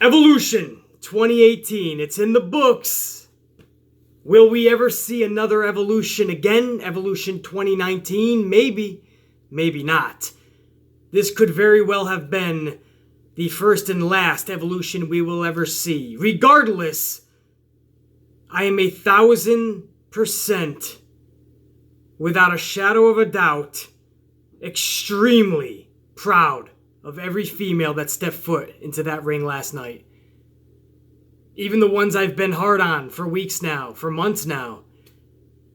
Evolution 2018. It's in the books. Will we ever see another Evolution again? Evolution 2019? Maybe. Maybe not. This could very well have been the first and last Evolution we will ever see. Regardless, I am 1,000%, without a shadow of a doubt, extremely proud of every female that stepped foot into that ring last night. Even the ones I've been hard on for weeks now, for months now.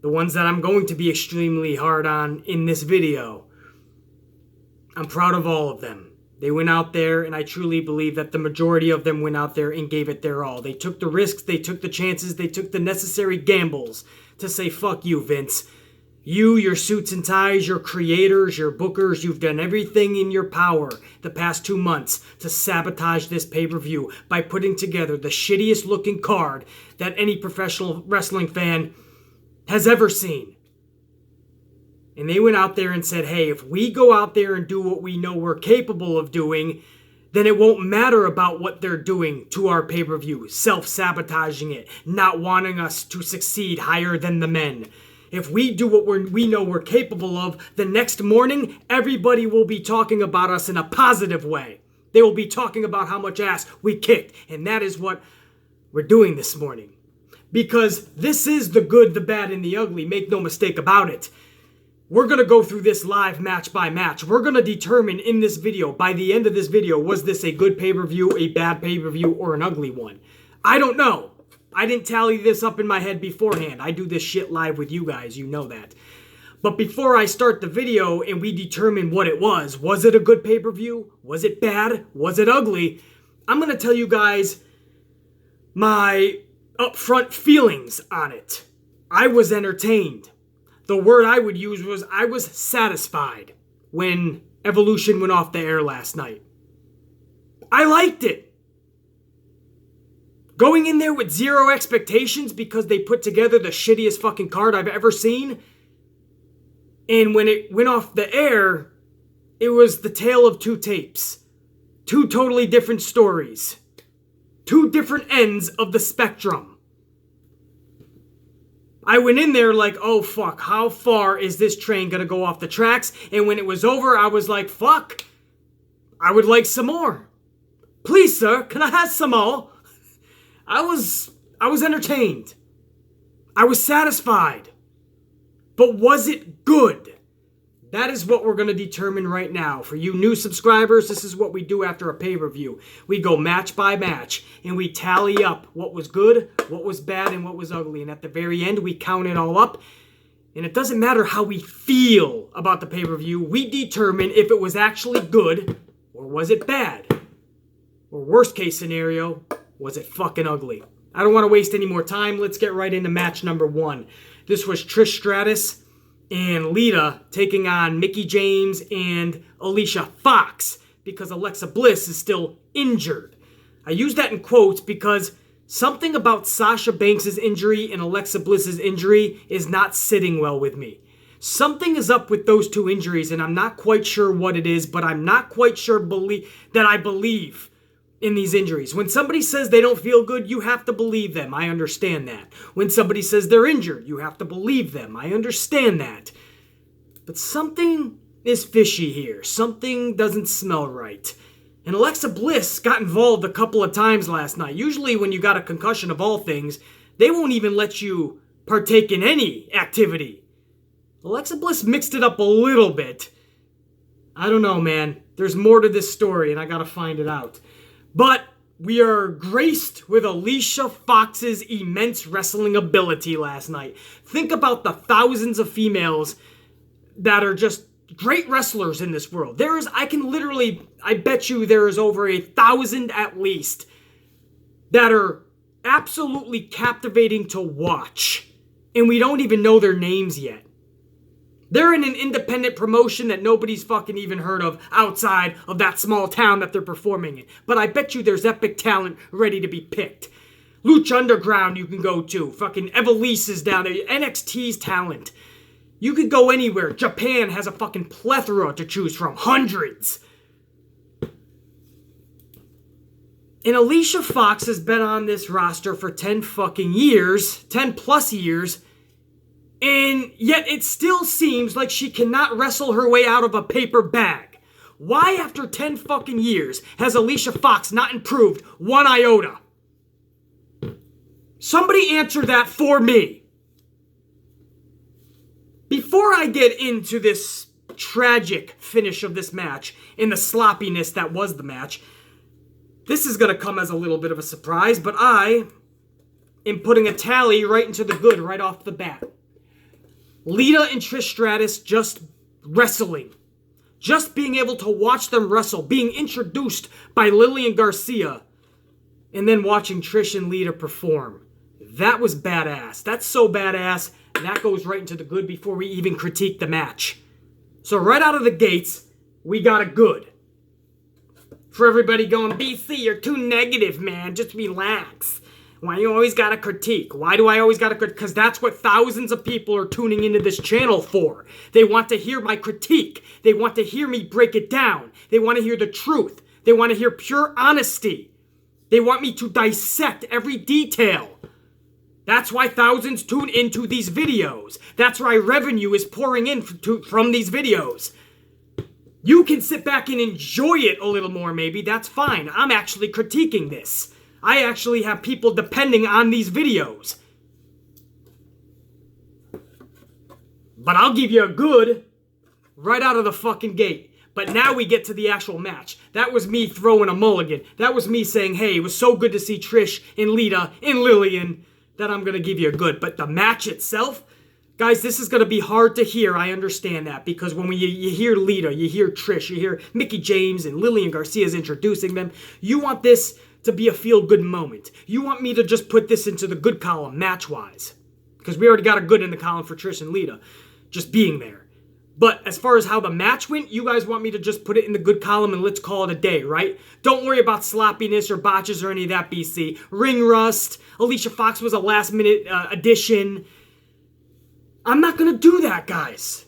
The ones that I'm going to be extremely hard on in this video. I'm proud of all of them. They went out there, and I truly believe that the majority of them went out there and gave it their all. They took the risks, they took the chances, they took the necessary gambles to say, fuck you, Vince. You, your suits and ties, your creators, your bookers, you've done everything in your power the past 2 months to sabotage this pay-per-view by putting together the shittiest looking card that any professional wrestling fan has ever seen. And they went out there and said, hey, if we go out there and do what we know we're capable of doing, then it won't matter about what they're doing to our pay-per-view, self-sabotaging it, not wanting us to succeed higher than the men. If we do what we know we're capable of, the next morning, everybody will be talking about us in a positive way. They will be talking about how much ass we kicked. And that is what we're doing this morning. Because this is the good, the bad, and the ugly. Make no mistake about it. We're going to go through this live match by match. We're going to determine in this video, by the end of this video, was this a good pay-per-view, a bad pay-per-view, or an ugly one? I don't know. I didn't tally this up in my head beforehand. I do this shit live with you guys, you know that. But before I start the video and we determine what it was it a good pay-per-view? Was it bad? Was it ugly? I'm going to tell you guys my upfront feelings on it. I was entertained. The word I would use was I was satisfied when Evolution went off the air last night. I liked it. Going in there with zero expectations because they put together the shittiest fucking card I've ever seen. And when it went off the air, it was the tale of two tapes. Two totally different stories. Two different ends of the spectrum. I went in there like, oh fuck, how far is this train gonna go off the tracks? And when it was over, I was like, fuck, I would like some more. Please, sir, can I have some more? I was entertained. I was satisfied. But was it good? That is what we're going to determine right now. For you new subscribers, this is what we do after a pay-per-view. We go match by match, and we tally up what was good, what was bad, and what was ugly. And at the very end, we count it all up. And it doesn't matter how we feel about the pay-per-view. We determine if it was actually good, or was it bad. Or worst case scenario, was it fucking ugly? I don't want to waste any more time. Let's get right into match number 1. This was Trish Stratus and Lita taking on Mickie James and Alicia Fox because Alexa Bliss is still injured. I use that in quotes because something about Sasha Banks' injury and Alexa Bliss's injury is not sitting well with me. Something is up with those two injuries and I'm not quite sure what it is, but I'm not quite sure that I believe in these injuries. When somebody says they don't feel good, you have to believe them. I understand that. When somebody says they're injured, you have to believe them. I understand that. But something is fishy here. Something doesn't smell right. And Alexa Bliss got involved a couple of times last night. Usually when you got a concussion of all things, they won't even let you partake in any activity. Alexa Bliss mixed it up a little bit. I don't know, man. There's more to this story and I gotta find it out. But we are graced with Alicia Fox's immense wrestling ability last night. Think about the thousands of females that are just great wrestlers in this world. I bet you there is over 1,000 at least that are absolutely captivating to watch. And we don't even know their names yet. They're in an independent promotion that nobody's fucking even heard of outside of that small town that they're performing in. But I bet you there's epic talent ready to be picked. Lucha Underground you can go to. Fucking Evilise is down there. NXT's talent. You could go anywhere. Japan has a fucking plethora to choose from. Hundreds. And Alicia Fox has been on this roster for 10 fucking years, 10 plus years, and yet it still seems like she cannot wrestle her way out of a paper bag. Why, after 10 fucking years, has Alicia Fox not improved one iota? Somebody answer that for me. Before I get into this tragic finish of this match and the sloppiness that was the match, this is going to come as a little bit of a surprise, but I am putting a tally right into the good right off the bat. Lita and Trish Stratus just wrestling. Just being able to watch them wrestle, being introduced by Lillian Garcia, and then watching Trish and Lita perform. That was badass. That's so badass, that goes right into the good before we even critique the match. So right out of the gates, we got a good. For everybody going, BC, you're too negative, man. Just relax. Why you always gotta critique? Why do I always gotta critique? Because that's what thousands of people are tuning into this channel for. They want to hear my critique. They want to hear me break it down. They want to hear the truth. They want to hear pure honesty. They want me to dissect every detail. That's why thousands tune into these videos. That's why revenue is pouring in from these videos. You can sit back and enjoy it a little more, maybe. That's fine. I'm actually critiquing this. I actually have people depending on these videos. But I'll give you a good right out of the fucking gate. But now we get to the actual match. That was me throwing a mulligan. That was me saying, hey, it was so good to see Trish and Lita and Lillian that I'm going to give you a good. But the match itself, guys, this is going to be hard to hear. I understand that. Because when you hear Lita, you hear Trish, you hear Mickie James and Lillian Garcia's introducing them, you want this to be a feel-good moment. You want me to just put this into the good column, match-wise. Because we already got a good in the column for Trish and Lita, just being there. But as far as how the match went, you guys want me to just put it in the good column and let's call it a day, right? Don't worry about sloppiness or botches or any of that, BC. Ring rust, Alicia Fox was a last-minute addition. I'm not going to do that, guys.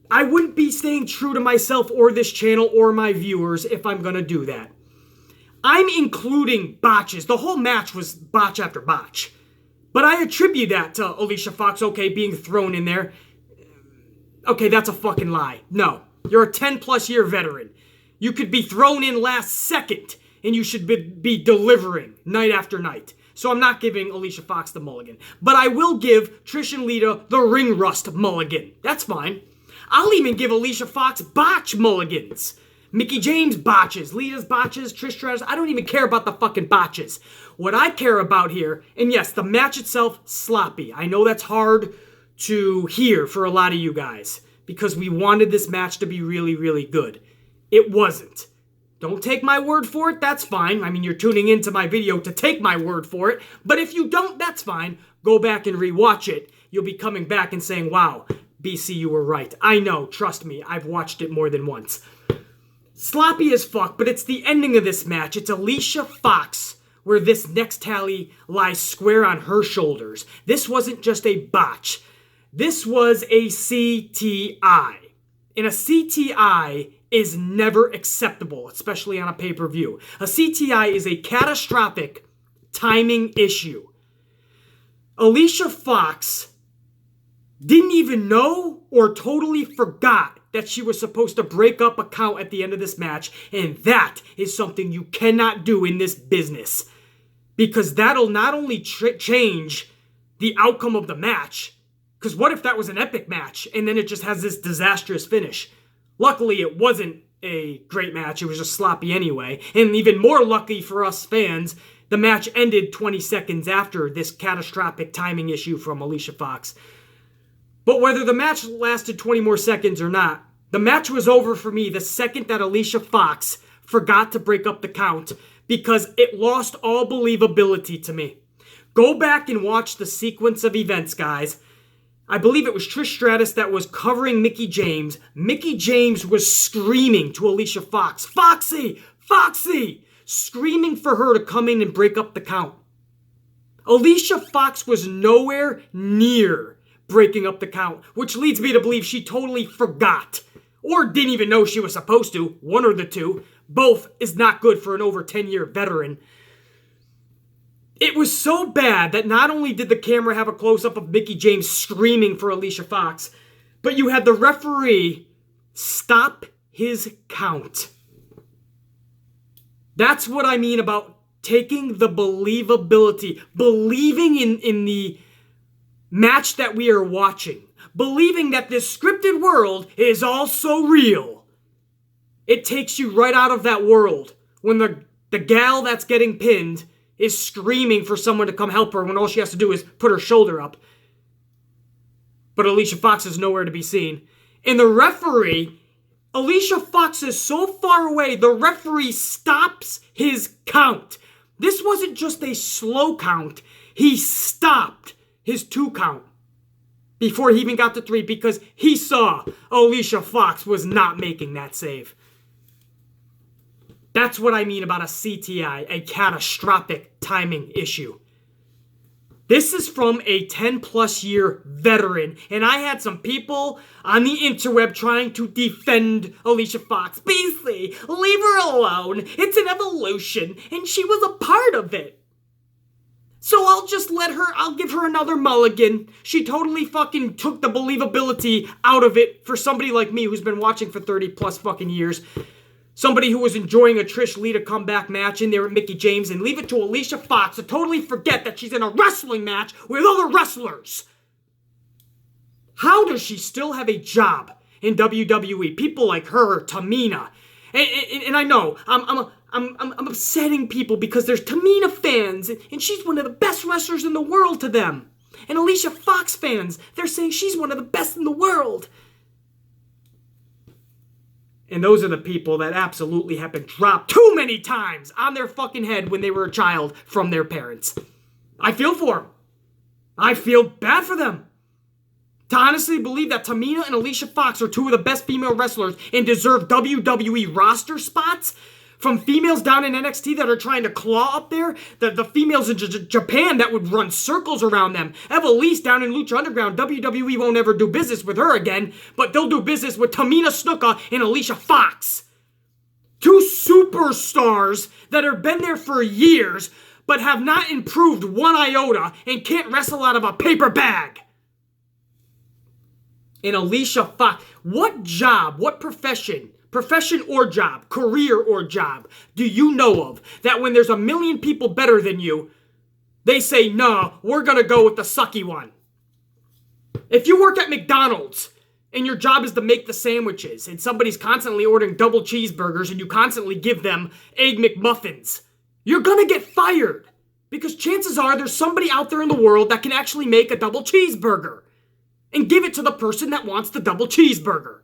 I wouldn't be staying true to myself or this channel or my viewers if I'm going to do that. I'm including botches. The whole match was botch after botch. But I attribute that to Alicia Fox, okay, being thrown in there. Okay, that's a fucking lie. No, you're a 10-plus year veteran. You could be thrown in last second, and you should be delivering night after night. So I'm not giving Alicia Fox the mulligan. But I will give Trish and Lita the ring rust mulligan. That's fine. I'll even give Alicia Fox botch mulligans. Mickie James botches, Lita's botches, Trish Stratus. I don't even care about the fucking botches. What I care about here, and yes, the match itself, sloppy. I know that's hard to hear for a lot of you guys because we wanted this match to be really, really good. It wasn't. Don't take my word for it, that's fine. I mean, you're tuning into my video to take my word for it. But if you don't, that's fine. Go back and rewatch it. You'll be coming back and saying, wow, BC, you were right. I know, trust me, I've watched it more than once. Sloppy as fuck, but it's the ending of this match. It's Alicia Fox, where this next tally lies square on her shoulders. This wasn't just a botch. This was a CTI. And a CTI is never acceptable, especially on a pay-per-view. A CTI is a catastrophic timing issue. Alicia Fox didn't even know or totally forgot that she was supposed to break up a count at the end of this match, and that is something you cannot do in this business. Because that'll not only change the outcome of the match, because what if that was an epic match, and then it just has this disastrous finish? Luckily, it wasn't a great match, it was just sloppy anyway, and even more lucky for us fans, the match ended 20 seconds after this catastrophic timing issue from Alicia Fox. But whether the match lasted 20 more seconds or not, the match was over for me the second that Alicia Fox forgot to break up the count because it lost all believability to me. Go back and watch the sequence of events, guys. I believe it was Trish Stratus that was covering Mickie James. Mickie James was screaming to Alicia Fox, Foxy! Foxy! Screaming for her to come in and break up the count. Alicia Fox was nowhere near breaking up the count, which leads me to believe she totally forgot or didn't even know she was supposed to. One or the two. Both is not good for an over 10-year veteran. It was so bad that not only did the camera have a close-up of Mickie James screaming for Alicia Fox, but you had the referee stop his count. That's what I mean about taking the believability, believing in the match that we are watching, believing that this scripted world is all so real. It takes you right out of that world when the gal that's getting pinned is screaming for someone to come help her when all she has to do is put her shoulder up. But Alicia Fox is nowhere to be seen. And the referee, Alicia Fox is so far away, the referee stops his count. This wasn't just a slow count. He stopped his 2 count before he even got to 3 because he saw Alicia Fox was not making that save. That's what I mean about a CTI, a catastrophic timing issue. This is from a 10-plus year veteran, and I had some people on the interweb trying to defend Alicia Fox. Basically, leave her alone. It's an evolution, and she was a part of it. So I'll give her another mulligan. She totally fucking took the believability out of it for somebody like me who's been watching for 30-plus fucking years. Somebody who was enjoying a Trish Lita comeback match in there with Mickie James, and leave it to Alicia Fox to totally forget that she's in a wrestling match with other wrestlers. How does she still have a job in WWE? People like her, Tamina, and I know I'm upsetting people because there's Tamina fans, and she's one of the best wrestlers in the world to them, and Alicia Fox fans, they're saying she's one of the best in the world. And those are the people that absolutely have been dropped too many times on their fucking head when they were a child from their parents. I feel for them. I feel bad for them. To honestly believe that Tamina and Alicia Fox are 2 of the best female wrestlers and deserve WWE roster spots from females down in NXT that are trying to claw up there, the females in Japan that would run circles around them. Evilise down in Lucha Underground, WWE won't ever do business with her again, but they'll do business with Tamina Snuka and Alicia Fox. 2 superstars that have been there for years, but have not improved one iota and can't wrestle out of a paper bag. And Alicia Fox, what job, what profession or job, career or job, do you know of that when there's a million people better than you, they say, no, we're going to go with the sucky one? If you work at McDonald's and your job is to make the sandwiches and somebody's constantly ordering double cheeseburgers and you constantly give them Egg McMuffins, you're going to get fired because chances are there's somebody out there in the world that can actually make a double cheeseburger and give it to the person that wants the double cheeseburger.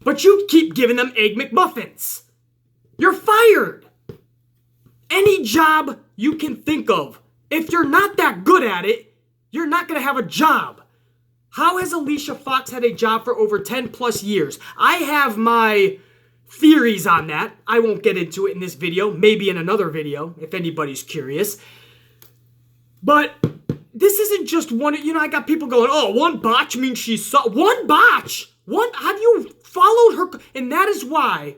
But you keep giving them Egg McMuffins. You're fired. Any job you can think of. If you're not that good at it, you're not going to have a job. How has Alicia Fox had a job for over 10 plus years? I have my theories on that. I won't get into it in this video. Maybe in another video, if anybody's curious. But this isn't just one. I got people going, oh, one botch means she saw. One botch? Have you followed her? And that is why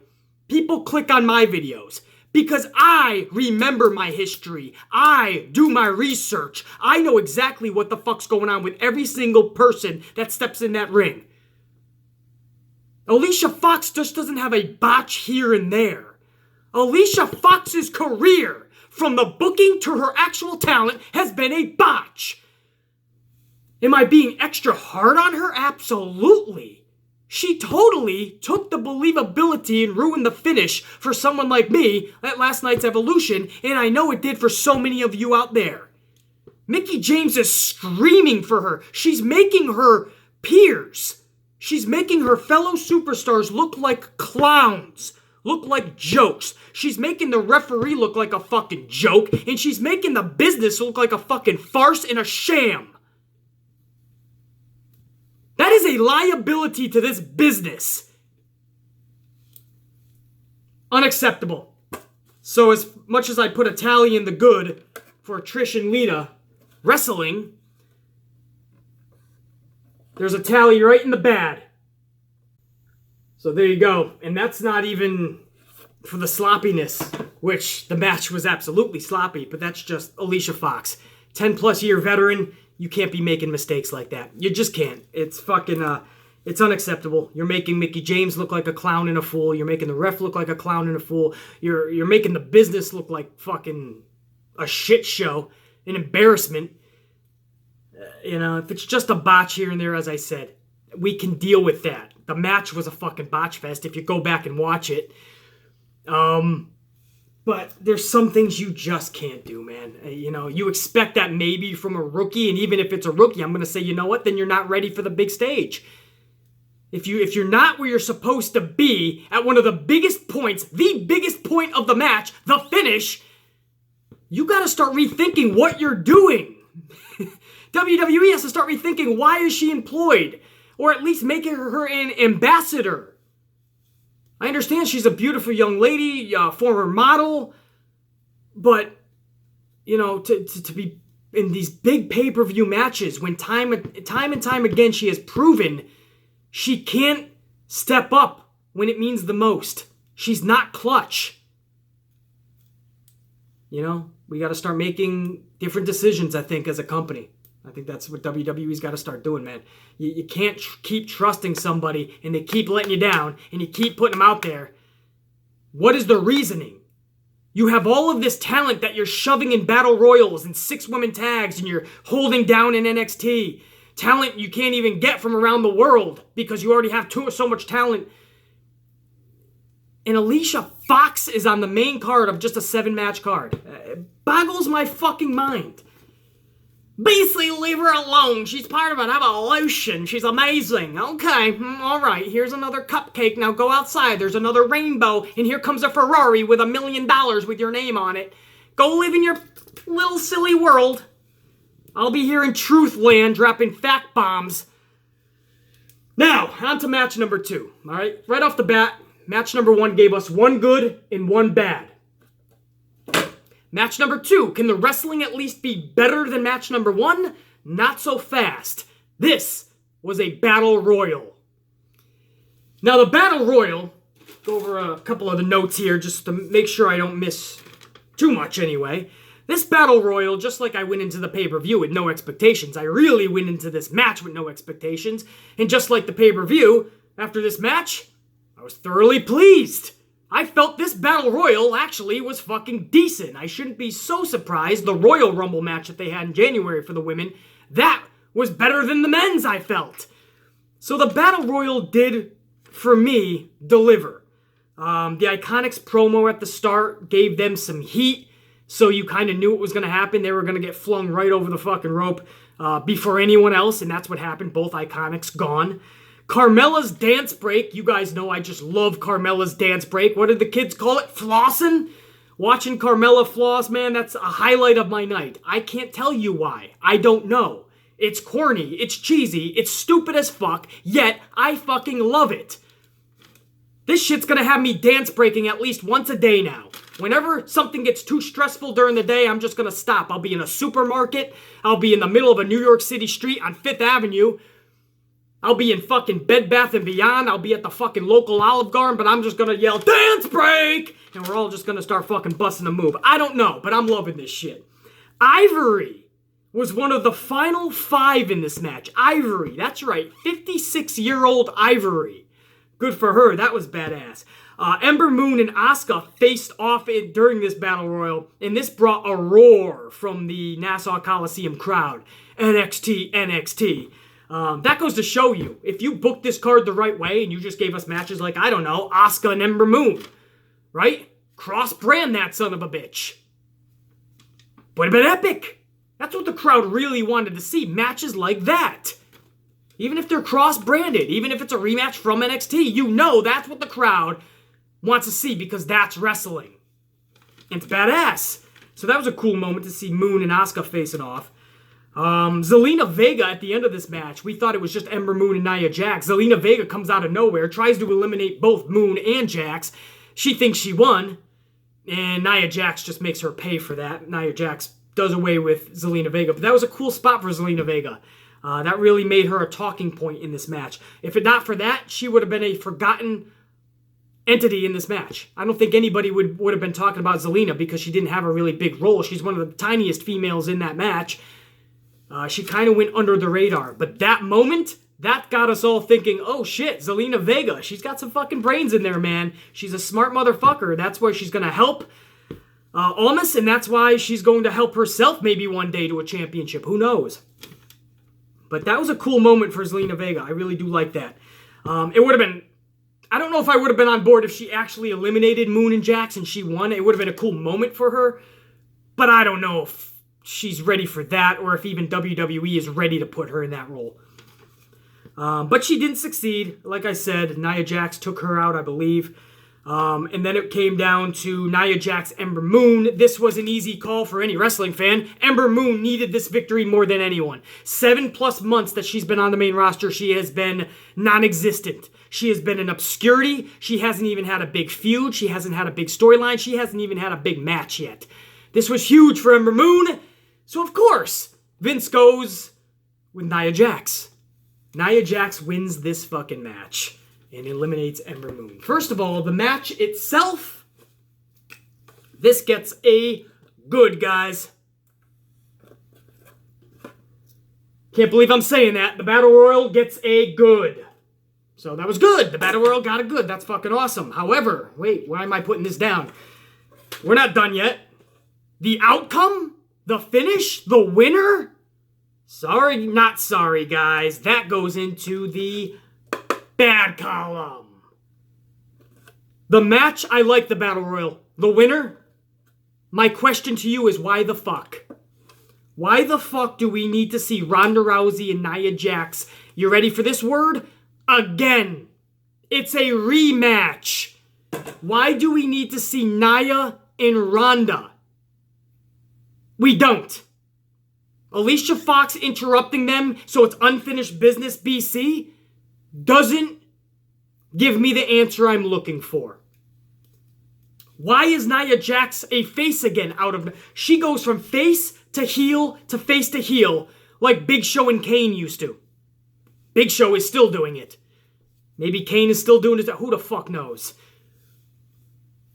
people click on my videos. Because I remember my history. I do my research. I know exactly what the fuck's going on with every single person that steps in that ring. Alicia Fox just doesn't have a botch here and there. Alicia Fox's career, from the booking to her actual talent, has been a botch. Am I being extra hard on her? Absolutely. She totally took the believability and ruined the finish for someone like me at last night's Evolution, and I know it did for so many of you out there. Mickie James is screaming for her. She's making her peers, she's making her fellow superstars look like clowns, look like jokes. She's making the referee look like a fucking joke, and she's making the business look like a fucking farce and a sham. That is a liability to this business. Unacceptable. So as much as I put a tally in the good for Trish and Lita wrestling, there's a tally right in the bad. So there you go. And that's not even for the sloppiness. which the match was absolutely sloppy, but that's just Alicia Fox. 10-plus year veteran, you can't be making mistakes like that. You just can't. It's fucking, it's unacceptable. You're making Mickie James look like a clown and a fool. You're making the ref look like a clown and a fool. You're making the business look like fucking a shit show, an embarrassment. If it's just a botch here and there, as I said, we can deal with that. The match was a fucking botch fest if you go back and watch it. But there's some things you just can't do, man. You expect that maybe from a rookie, and even if it's a rookie, I'm going to say, you know what? Then you're not ready for the big stage. If you're not where you're supposed to be at one of the biggest points, the biggest point of the match, the finish, you got to start rethinking what you're doing. WWE has to start rethinking, why is she employed? Or at least making her an ambassador. I understand she's a beautiful young lady, former model, but, to be in these big pay-per-view matches when time and time again she has proven she can't step up when it means the most. She's not clutch. We got to start making different decisions, I think, as a company. I think that's what WWE's got to start doing, man. You can't keep trusting somebody and they keep letting you down and you keep putting them out there. What is the reasoning? You have all of this talent that you're shoving in battle royals and 6-women tags and you're holding down in NXT. Talent you can't even get from around the world because you already have so much talent. And Alicia Fox is on the main card of just a 7-match card. It boggles my fucking mind. Basically, leave her alone. She's part of an evolution. She's amazing. Okay, all right. Here's another cupcake. Now go outside. There's another rainbow. And here comes a Ferrari with $1 million with your name on it. Go live in your little silly world. I'll be here in Truth Land dropping fact bombs. Now, on to match number 2. All right, right off the bat, match number 1 gave us 1 good and 1 bad. Match number 2, can the wrestling at least be better than match number 1? Not so fast. This was a battle royal. Now the battle royal, go over a couple of the notes here just to make sure I don't miss too much anyway. This battle royal, just like I went into the pay-per-view with no expectations, I really went into this match with no expectations. And just like the pay-per-view, after this match, I was thoroughly pleased. I felt this battle royal actually was fucking decent. I shouldn't be so surprised. The Royal Rumble match that they had in January for the women, that was better than the men's, I felt. So the battle royal did, for me, deliver. The Iconics promo at the start gave them some heat, so you kind of knew what was going to happen. They were going to get flung right over the fucking rope before anyone else, and that's what happened. Both Iconics gone. Carmella's dance break. You guys know I just love Carmella's dance break. What did the kids call it? Flossing? Watching Carmella floss, man, that's a highlight of my night. I can't tell you why. I don't know. It's corny. It's cheesy. It's stupid as fuck. Yet, I fucking love it. This shit's gonna have me dance breaking at least once a day now. Whenever something gets too stressful during the day, I'm just gonna stop. I'll be in a supermarket. I'll be in the middle of a New York City street on 5th Avenue. I'll be in fucking Bed Bath & Beyond. I'll be at the fucking local Olive Garden, but I'm just gonna yell, dance break! And we're all just gonna start fucking busting a move. I don't know, but I'm loving this shit. Ivory was one of the final 5 in this match. Ivory, that's right, 56-year-old Ivory. Good for her, that was badass. Ember Moon and Asuka faced off during this battle royal, and this brought a roar from the Nassau Coliseum crowd. NXT, NXT. That goes to show you, if you booked this card the right way and you just gave us matches like, I don't know, Asuka and Ember Moon, right? Cross-brand that son of a bitch. Would have been epic. That's what the crowd really wanted to see, matches like that. Even if they're cross-branded, even if it's a rematch from NXT, you know that's what the crowd wants to see because that's wrestling. And it's badass. So that was a cool moment to see Moon and Asuka facing off. Zelina Vega at the end of this match, we thought it was just Ember Moon and Nia Jax. Zelina Vega comes out of nowhere, tries to eliminate both Moon and Jax. She thinks she won, and Nia Jax just makes her pay for that. Nia Jax does away with Zelina Vega, but that was a cool spot for Zelina Vega. That really made her a talking point in this match. If it not for that, she would have been a forgotten entity in this match. I don't think anybody would have been talking about Zelina because she didn't have a really big role. She's one of the tiniest females in that match. She kind of went under the radar. But that moment, that got us all thinking, oh shit, Zelina Vega. She's got some fucking brains in there, man. She's a smart motherfucker. That's why she's going to help Almas, and that's why she's going to help herself maybe one day to a championship. Who knows? But that was a cool moment for Zelina Vega. I really do like that. It would have been... I don't know if I would have been on board if she actually eliminated Moon and Jax and she won. It would have been a cool moment for her. But I don't know if she's ready for that or if even WWE is ready to put her in that role. But she didn't succeed. Like I said, Nia Jax took her out, I believe. And then it came down to Nia Jax, Ember Moon. This was an easy call for any wrestling fan. Ember Moon needed this victory more than anyone. 7+ months that she's been on the main roster, she has been non-existent. She has been in obscurity. She hasn't even had a big feud. She hasn't had a big storyline. She hasn't even had a big match yet. This was huge for Ember Moon. So, of course, Vince goes with Nia Jax. Nia Jax wins this fucking match and eliminates Ember Moon. First of all, the match itself, this gets a good, guys. Can't believe I'm saying that. The Battle Royal gets a good. So that was good. The Battle Royal got a good. That's fucking awesome. However, wait, why am I putting this down? We're not done yet. The outcome, the finish, the winner, sorry, not sorry, guys. That goes into the bad column. The match, I like the Battle Royal. The winner, my question to you is why the fuck? Why the fuck do we need to see Ronda Rousey and Nia Jax? You ready for this word? Again. It's a rematch. Why do we need to see Nia and Ronda? We don't. Alicia Fox interrupting them so it's unfinished business BC doesn't give me the answer I'm looking for. Why is Nia Jax a face again out of... She goes from face to heel to face to heel like Big Show and Kane used to. Big Show is still doing it. Maybe Kane is still doing it. Who the fuck knows?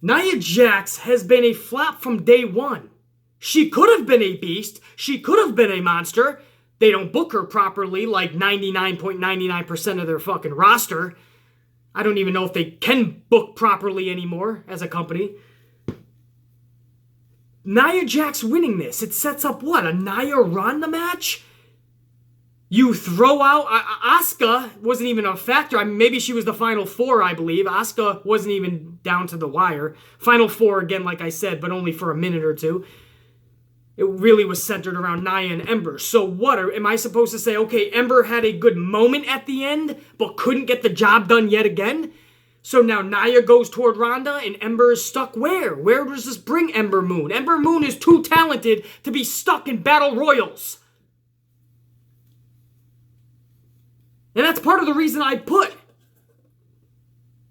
Nia Jax has been a flop from day one. She could have been a beast. She could have been a monster. They don't book her properly like 99.99% of their fucking roster. I don't even know if they can book properly anymore as a company. Nia Jax winning this. It sets up what? A Nia Ronda match? You throw out... Asuka wasn't even a factor. I mean, maybe she was the Final Four, I believe. Asuka wasn't even down to the wire. Final Four, again, like I said, but only for a minute or two. It really was centered around Nia and Ember. So what? Am I supposed to say, okay, Ember had a good moment at the end, but couldn't get the job done yet again? So now Nia goes toward Ronda, and Ember is stuck where? Where does this bring Ember Moon? Ember Moon is too talented to be stuck in battle royals. And that's part of the reason I put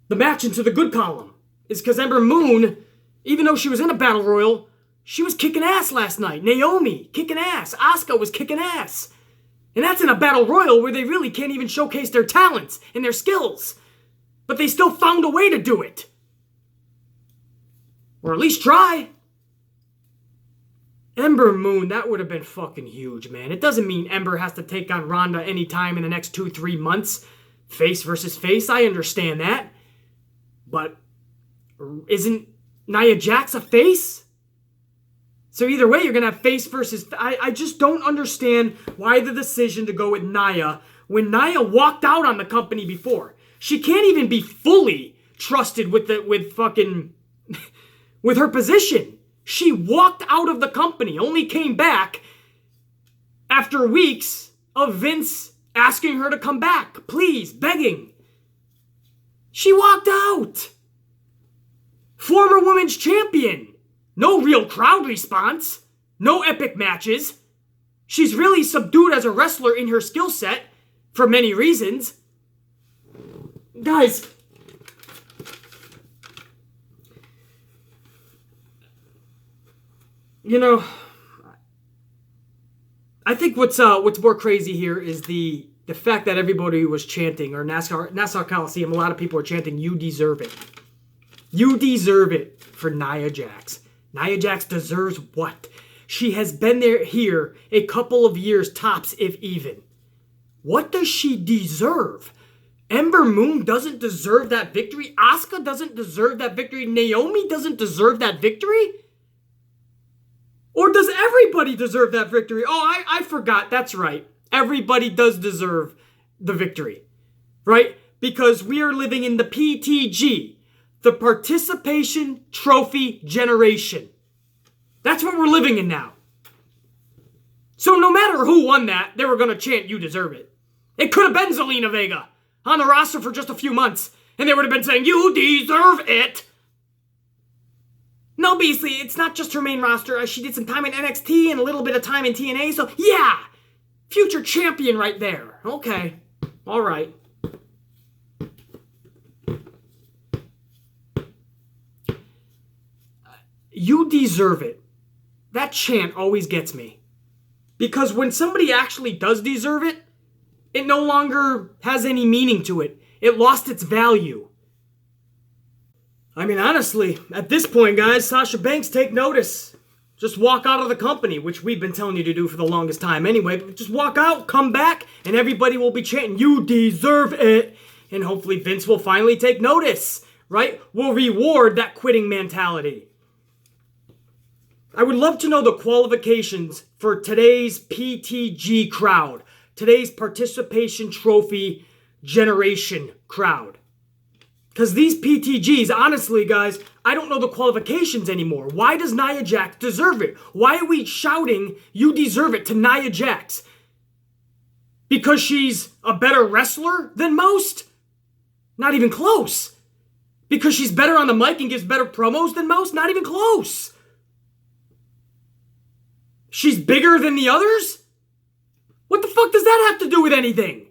the match into the good column. Is because Ember Moon, even though she was in a battle royal, she was kicking ass last night. Naomi, kicking ass. Asuka was kicking ass. And that's in a battle royal where they really can't even showcase their talents and their skills. But they still found a way to do it. Or at least try. Ember Moon, that would have been fucking huge, man. It doesn't mean Ember has to take on Ronda anytime in the next 2-3 months. Face versus face, I understand that. But isn't Nia Jax a face? So either way, you're going to have face versus... I just don't understand why the decision to go with Nia when Nia walked out on the company before. She can't even be fully trusted with her position. She walked out of the company, only came back after weeks of Vince asking her to come back, please, begging. She walked out. Former women's champion. No real crowd response. No epic matches. She's really subdued as a wrestler in her skill set for many reasons. Guys, you know, I think what's more crazy here is the fact that everybody was chanting, or Nassau Coliseum, a lot of people were chanting, "You deserve it." You deserve it for Nia Jax. Nia Jax deserves what? She has been here a couple of years tops, if even. What does she deserve? Ember Moon doesn't deserve that victory. Asuka doesn't deserve that victory. Naomi doesn't deserve that victory. Or does everybody deserve that victory? Oh, I forgot. That's right. Everybody does deserve the victory, right? Because we are living in the PTG, the Participation Trophy Generation. That's what we're living in now. So no matter who won that, they were going to chant, you deserve it. It could have been Zelina Vega on the roster for just a few months, and they would have been saying, you deserve it. No, obviously, it's not just her main roster. She did some time in NXT and a little bit of time in TNA, so yeah, future champion right there. Okay, all right. You deserve it. That chant always gets me. Because when somebody actually does deserve it, it no longer has any meaning to it. It lost its value. I mean, honestly, at this point, guys, Sasha Banks, take notice. Just walk out of the company, which we've been telling you to do for the longest time anyway. But just walk out, come back, and everybody will be chanting, you deserve it. And hopefully Vince will finally take notice, right? We'll reward that quitting mentality. I would love to know the qualifications for today's PTG crowd. Today's Participation Trophy Generation crowd. Because these PTGs, honestly, guys, I don't know the qualifications anymore. Why does Nia Jax deserve it? Why are we shouting, you deserve it, to Nia Jax? Because she's a better wrestler than most? Not even close. Because she's better on the mic and gives better promos than most? Not even close. She's bigger than the others? What the fuck does that have to do with anything?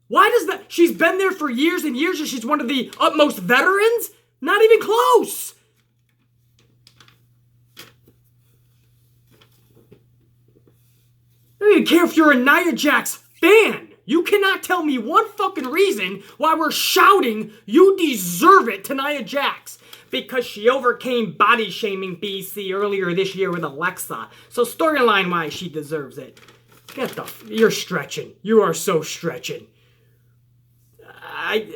Why does that? She's been there for years and years and she's one of the utmost veterans? Not even close. I don't even care if you're a Nia Jax fan. You cannot tell me one fucking reason why we're shouting, you deserve it, to Nia Jax. Because she overcame body shaming BC earlier this year with Alexa. So storyline-wise, she deserves it. You're stretching. You are so stretching.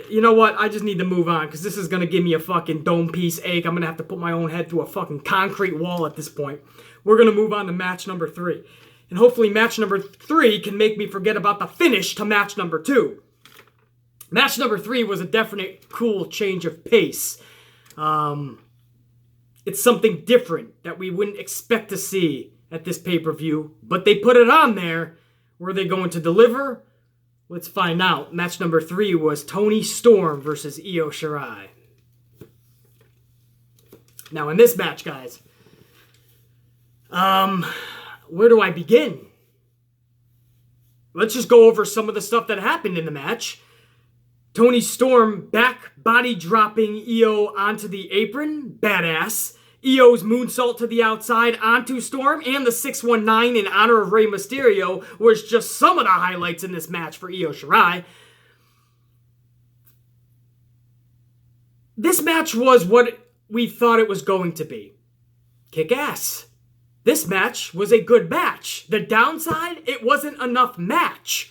You know what? I just need to move on because this is going to give me a fucking dome piece ache. I'm going to have to put my own head through a fucking concrete wall at this point. We're going to move on to match number 3. And hopefully match number 3 can make me forget about the finish to match number 2. Match number 3 was a definite cool change of pace. It's something different that we wouldn't expect to see at this pay-per-view, but they put it on there. Were they going to deliver? Let's find out. Match number 3 was Toni Storm versus Io Shirai. Now in this match, guys, where do I begin? Let's just go over some of the stuff that happened in the match. Toni Storm back body dropping Io onto the apron. Badass. Io's moonsault to the outside onto Storm, and the 619 in honor of Rey Mysterio was just some of the highlights in this match for Io Shirai. This match was what we thought it was going to be. Kick ass. This match was a good match. The downside, it wasn't enough match.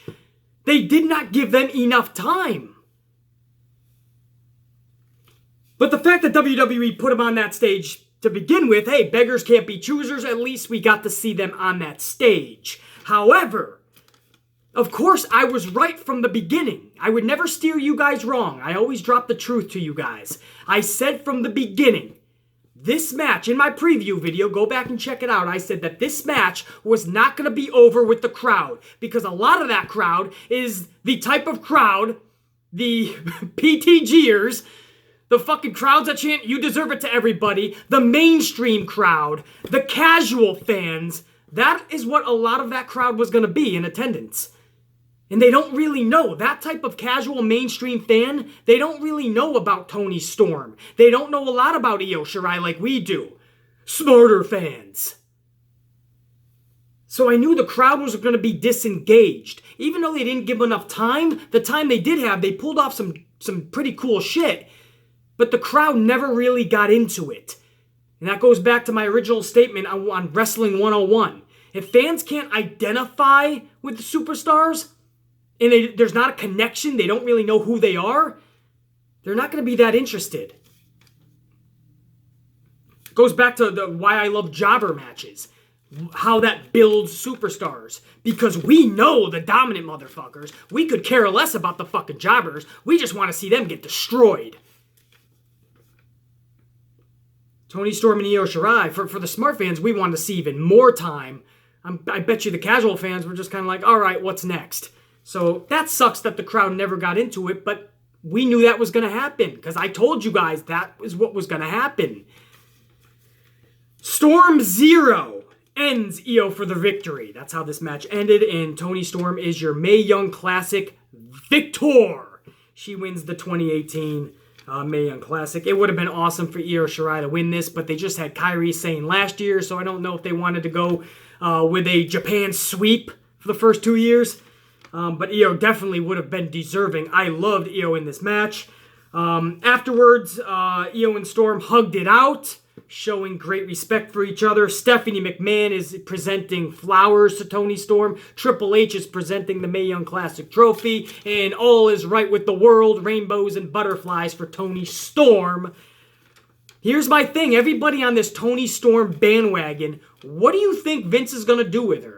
They did not give them enough time. But the fact that WWE put them on that stage to begin with, hey, beggars can't be choosers. At least we got to see them on that stage. However, of course, I was right from the beginning. I would never steer you guys wrong. I always drop the truth to you guys. I said from the beginning, this match, in my preview video, go back and check it out, I said that this match was not going to be over with the crowd. Because a lot of that crowd is the type of crowd, the PTGers, the fucking crowds that chant, you deserve it to everybody, the mainstream crowd, the casual fans, that is what a lot of that crowd was going to be in attendance. And they don't really know. That type of casual mainstream fan, they don't really know about Toni Storm. They don't know a lot about Io Shirai like we do. Smarter fans. So I knew the crowd was going to be disengaged. Even though they didn't give enough time, the time they did have, they pulled off some pretty cool shit. but the crowd never really got into it. And that goes back to my original statement on Wrestling 101. If fans can't identify with the superstars, and there's not a connection, they don't really know who they are, they're not going to be that interested. It goes back to why I love jobber matches. How that builds superstars. Because we know the dominant motherfuckers. We could care less about the fucking jobbers. We just want to see them get destroyed. Toni Storm and Io Shirai, for the smart fans, we want to see even more time. I bet you the casual fans were just kind of like, all right, what's next? So that sucks that the crowd never got into it, but we knew that was going to happen. Because I told you guys that was what was going to happen. Storm 0 ends Io for the victory. That's how this match ended, and Toni Storm is your Mae Young Classic victor. She wins the 2018 Mae Young Classic. It would have been awesome for Io Shirai to win this, but they just had Kairi Sane last year, so I don't know if they wanted to go with a Japan sweep for the first 2 years. But Io definitely would have been deserving. I loved Io in this match. Afterwards, Io and Storm hugged it out, showing great respect for each other. Stephanie McMahon is presenting flowers to Toni Storm. Triple H is presenting the Mae Young Classic trophy. And all is right with the world. Rainbows and butterflies for Toni Storm. Here's my thing. Everybody on this Toni Storm bandwagon, what do you think Vince is going to do with her?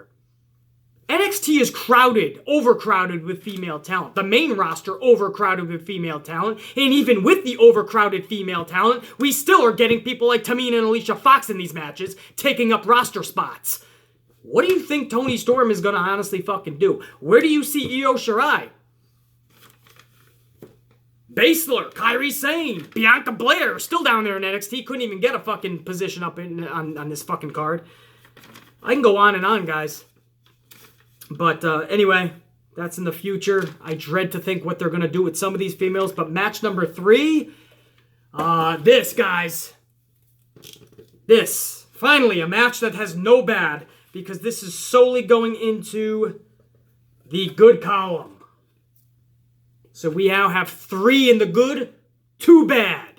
NXT is overcrowded with female talent. The main roster overcrowded with female talent. And even with the overcrowded female talent, we still are getting people like Tamina and Alicia Fox in these matches, taking up roster spots. What do you think Toni Storm is going to honestly fucking do? Where do you see Io Shirai? Baszler, Kairi Sane, Bianca Belair, still down there in NXT. Couldn't even get a fucking position up on this fucking card. I can go on and on, guys. But anyway, that's in the future. I dread to think what they're going to do with some of these females. But match number 3, this, guys. This. Finally, a match that has no bad. Because this is solely going into the good column. So we now have 3 in the good, 2 bad.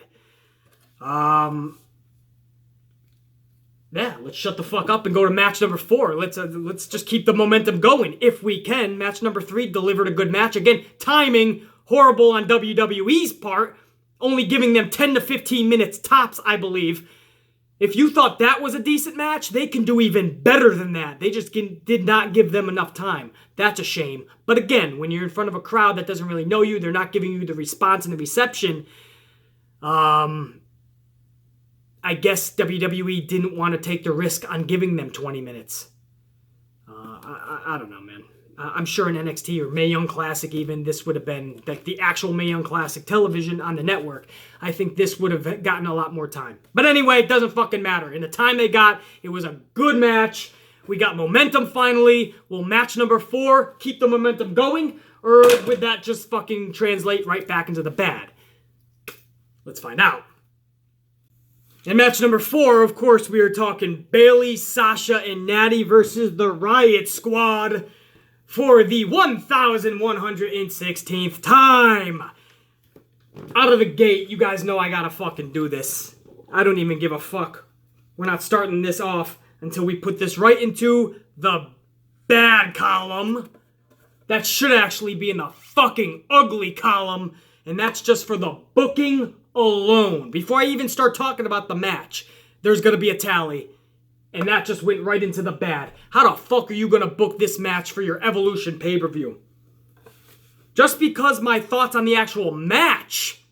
Yeah, let's shut the fuck up and go to match number 4. Let's just keep the momentum going if we can. Match number 3 delivered a good match. Again, timing horrible on WWE's part, only giving them 10 to 15 minutes tops, I believe. If you thought that was a decent match, they can do even better than that. They just did not give them enough time. That's a shame. But again, when you're in front of a crowd that doesn't really know you, they're not giving you the response and the reception. I guess WWE didn't want to take the risk on giving them 20 minutes. I don't know, man. I'm sure in NXT or Mae Young Classic even, this would have been like the actual Mae Young Classic television on the network. I think this would have gotten a lot more time. But anyway, it doesn't fucking matter. In the time they got, it was a good match. We got momentum finally. Will match number 4 keep the momentum going? Or would that just fucking translate right back into the bad? Let's find out. In match number 4, of course, we are talking Bayley, Sasha, and Natty versus the Riott Squad for the 1,116th time. Out of the gate, you guys know I gotta fucking do this. I don't even give a fuck. We're not starting this off until we put this right into the bad column. That should actually be in the fucking ugly column, and that's just for the booking alone. Before I even start talking about the match, there's going to be a tally. And that just went right into the bad. How the fuck are you going to book this match for your Evolution pay-per-view? Just because my thoughts on the actual match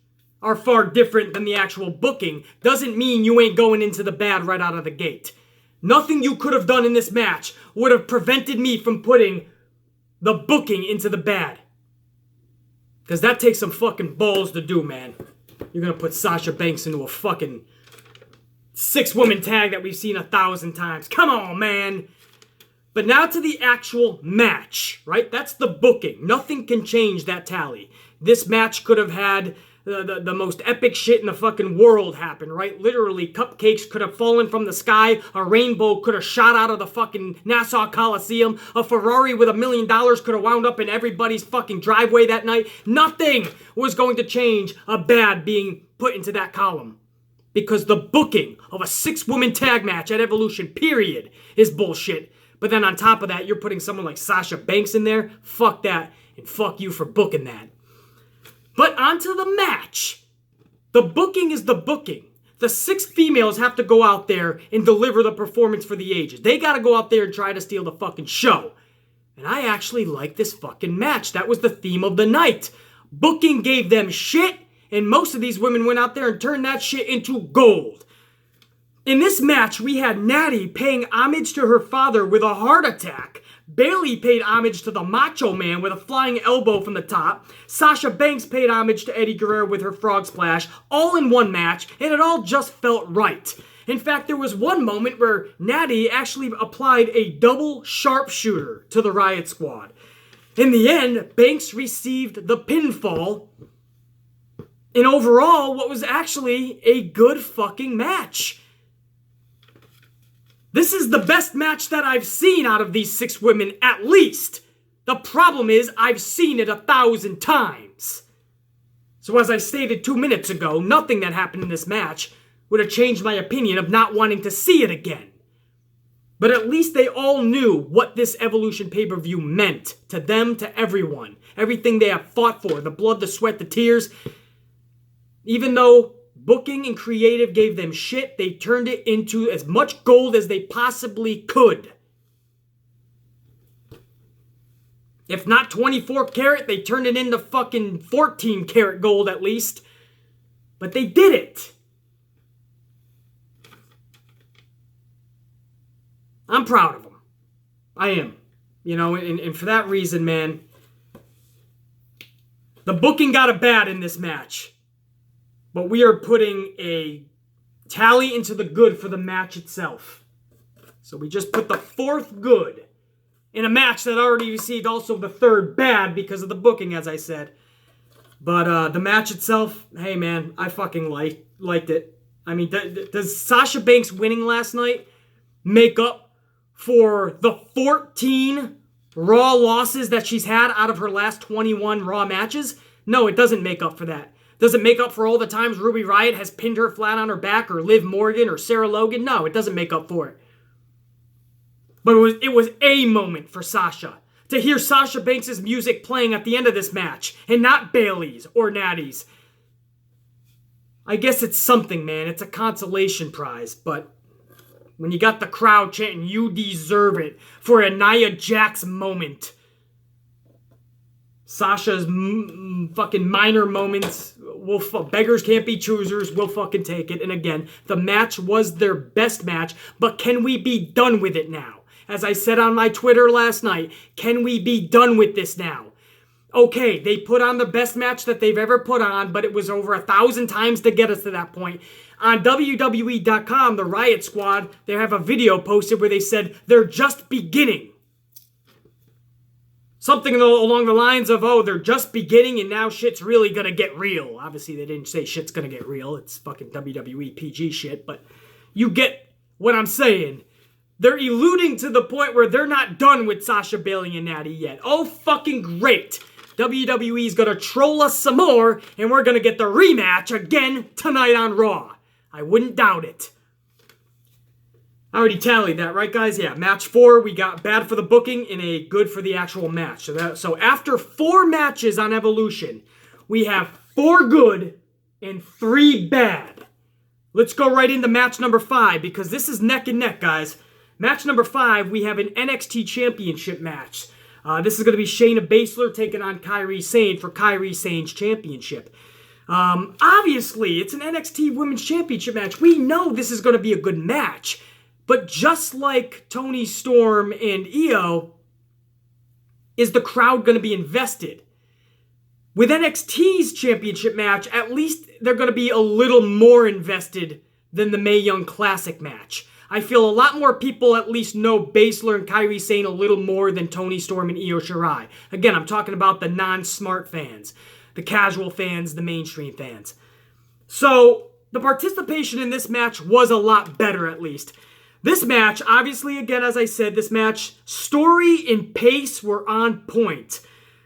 are far different than the actual booking doesn't mean you ain't going into the bad right out of the gate. Nothing you could have done in this match would have prevented me from putting the booking into the bad. Because that takes some fucking balls to do, man. You're going to put Sasha Banks into a fucking 6-woman tag that we've seen 1,000 times. Come on, man. But now to the actual match, right? That's the booking. Nothing can change that tally. This match could have had the most epic shit in the fucking world happen, right? Literally, cupcakes could have fallen from the sky. A rainbow could have shot out of the fucking Nassau Coliseum. A Ferrari with $1 million could have wound up in everybody's fucking driveway that night. Nothing was going to change a bad being put into that column. Because the booking of a 6-woman tag match at Evolution, period, is bullshit. But then on top of that, you're putting someone like Sasha Banks in there. Fuck that, and fuck you for booking that. But onto the match. The booking is the booking. The 6 females have to go out there and deliver the performance for the ages. They gotta go out there and try to steal the fucking show. And I actually like this fucking match. That was the theme of the night. Booking gave them shit, and most of these women went out there and turned that shit into gold. In this match, we had Natty paying homage to her father with a heart attack. Bayley paid homage to the Macho Man with a flying elbow from the top. Sasha Banks paid homage to Eddie Guerrero with her frog splash, all in one match, and it all just felt right. In fact, there was one moment where Natty actually applied a double sharpshooter to the Riott Squad. In the end, Banks received the pinfall. And overall, what was actually a good fucking match. This is the best match that I've seen out of these 6 women, at least. The problem is, I've seen it 1,000 times. So as I stated 2 minutes ago, nothing that happened in this match would have changed my opinion of not wanting to see it again. But at least they all knew what this Evolution pay-per-view meant to them, to everyone. Everything they have fought for, the blood, the sweat, the tears. Even though booking and creative gave them shit, they turned it into as much gold as they possibly could. If not 24 karat, they turned it into fucking 14 karat gold at least. But they did it. I'm proud of them. I am. You know, and for that reason, man, the booking got a bad in this match. But we are putting a tally into the good for the match itself. So we just put the 4th good in a match that already received also the 3rd bad because of the booking, as I said. But the match itself, hey man, I fucking liked it. I mean, does Sasha Banks winning last night make up for the 14 Raw losses that she's had out of her last 21 Raw matches? No, it doesn't make up for that. Does it make up for all the times Ruby Riott has pinned her flat on her back, or Liv Morgan, or Sarah Logan? No, it doesn't make up for it. But it was a moment for Sasha. To hear Sasha Banks' music playing at the end of this match, and not Bayley's or Natty's. I guess it's something, man. It's a consolation prize, but when you got the crowd chanting, "You deserve it," for a Nia Jax moment. Sasha's fucking minor moments, beggars can't be choosers, we'll fucking take it. And again, the match was their best match, but can we be done with it now? As I said on my Twitter last night, can we be done with this now? Okay, they put on the best match that they've ever put on, but it was over 1,000 times to get us to that point. On WWE.com, the Riott Squad, they have a video posted where they said they're just beginning. Something along the lines of, oh, they're just beginning and now shit's really gonna get real. Obviously, they didn't say shit's gonna get real. It's fucking WWE PG shit, but you get what I'm saying. They're alluding to the point where they're not done with Sasha, Bayley, and Natty yet. Oh, fucking great. WWE's gonna troll us some more, and we're gonna get the rematch again tonight on Raw. I wouldn't doubt it. I already tallied that, right, guys? Yeah, match 4, we got bad for the booking and a good for the actual match. So after 4 matches on Evolution, we have 4 good and 3 bad. Let's go right into match number 5, because this is neck and neck, guys. Match number 5, we have an NXT Championship match. This is going to be Shayna Baszler taking on Kairi Sane for Kairi Sane's championship. Obviously, it's an NXT Women's Championship match. We know this is going to be a good match. But just like Toni Storm and Io, is the crowd going to be invested? With NXT's championship match, at least they're going to be a little more invested than the Mae Young Classic match. I feel a lot more people at least know Baszler and Kairi Sane a little more than Toni Storm and Io Shirai. Again, I'm talking about the non-smart fans, the casual fans, the mainstream fans. So, the participation in this match was a lot better at least. This match, obviously, again, as I said, this match, story and pace were on point.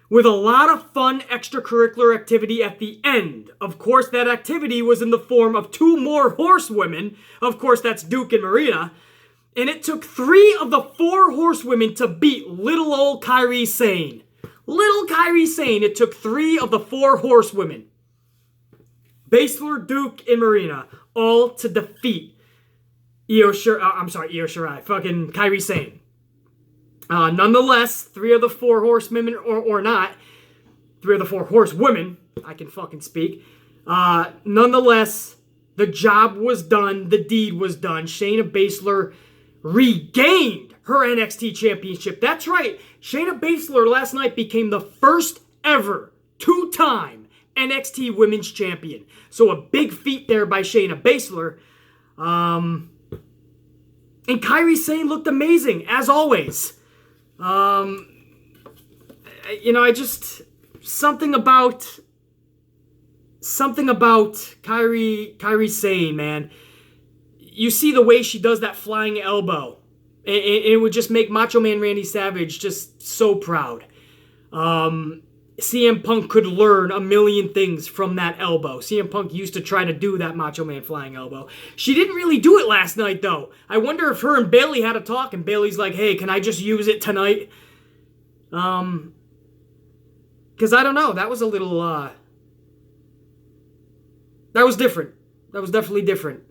with a lot of fun extracurricular activity at the end. Of course, that activity was in the form of 2 more horsewomen. Of course, that's Duke and Marina. And it took 3 of the 4 horsewomen to beat little old Kairi Sane. Little Kairi Sane, it took 3 of the 4 horsewomen. Baszler, Duke, and Marina, all to defeat Shirai, fucking Kairi Sane. Nonetheless, 3 of the 4 horsewomen, or not, 3 of the 4 horsewomen, I can fucking speak. Nonetheless, the job was done, the deed was done. Shayna Baszler regained her NXT championship. That's right, Shayna Baszler last night became the first ever 2-time NXT women's champion. So a big feat there by Shayna Baszler. And Kairi Sane looked amazing, as always. I just something about Kairi Sane, man. You see the way she does that flying elbow, and it would just make Macho Man Randy Savage just so proud. CM Punk could learn a million things from that elbow. CM Punk used to try to do that Macho Man flying elbow. She didn't really do it last night, though. I wonder if her and Bayley had a talk, and Bayley's like, hey, can I just use it tonight? Because I don't know. That was a little, that was different. That was definitely different.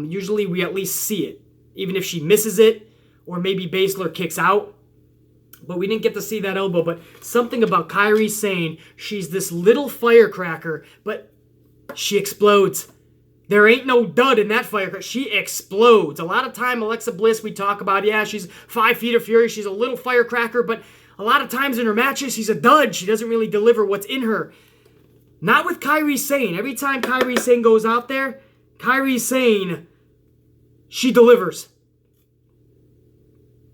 Usually we at least see it, even if she misses it, or maybe Baszler kicks out. But we didn't get to see that elbow. But something about Kairi Sane, she's this little firecracker, but she explodes. There ain't no dud in that firecracker. She explodes. A lot of time, Alexa Bliss, we talk about, yeah, she's 5 feet of fury. She's a little firecracker, but a lot of times in her matches, she's a dud. She doesn't really deliver what's in her. Not with Kairi Sane. Every time Kairi Sane goes out there, Kairi Sane, she delivers.